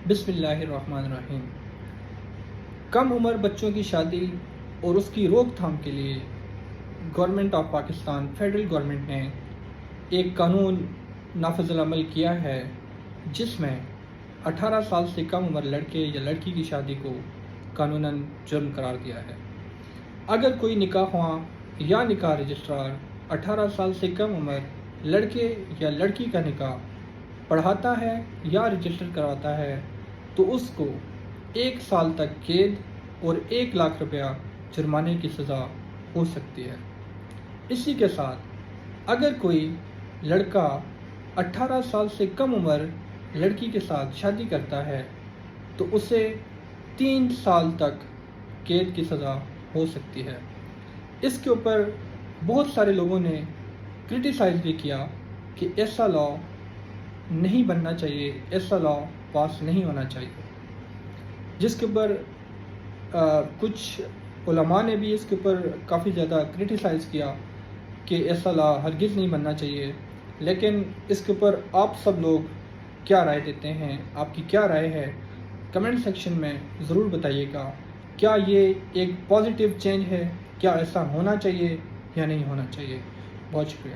بسم اللہ الرحمن الرحیم۔ کم عمر بچوں کی شادی اور اس کی روک تھام کے لیے government of Pakistan federal government نے ایک قانون نافذ العمل کیا ہے جس میں 18 سال سے کم عمر لڑکے یا لڑکی کی شادی کو قانوناً جرم قرار دیا ہے۔ اگر کوئی نکاح خواں یا نکاح رجسٹرار 18 سال سے کم عمر لڑکے یا لڑکی کا نکاح پڑھاتا ہے یا رجسٹر کرواتا ہے تو اس کو 1 سال تک قید اور 1 لاکھ روپیہ جرمانے کی سزا ہو سکتی ہے۔ اسی کے ساتھ اگر کوئی لڑکا 18 سال سے کم عمر لڑکی کے ساتھ شادی کرتا ہے تو اسے 3 سال تک قید کی سزا ہو سکتی ہے۔ اس کے اوپر بہت سارے لوگوں نے کرٹیسائز بھی کیا کہ ایسا لا نہیں بننا چاہیے، ایسا لا پاس نہیں ہونا چاہیے، جس کے اوپر کچھ علماء نے بھی اس کے اوپر کافی زیادہ کرٹیسائز کیا کہ ایسا لا ہرگز نہیں بننا چاہیے۔ لیکن اس کے اوپر آپ سب لوگ کیا رائے دیتے ہیں؟ آپ کی کیا رائے ہے؟ کمنٹ سیکشن میں ضرور بتائیے گا۔ کیا یہ ایک پازیٹیو چینج ہے؟ کیا ایسا ہونا چاہیے یا نہیں ہونا چاہیے؟ بہت شکریہ۔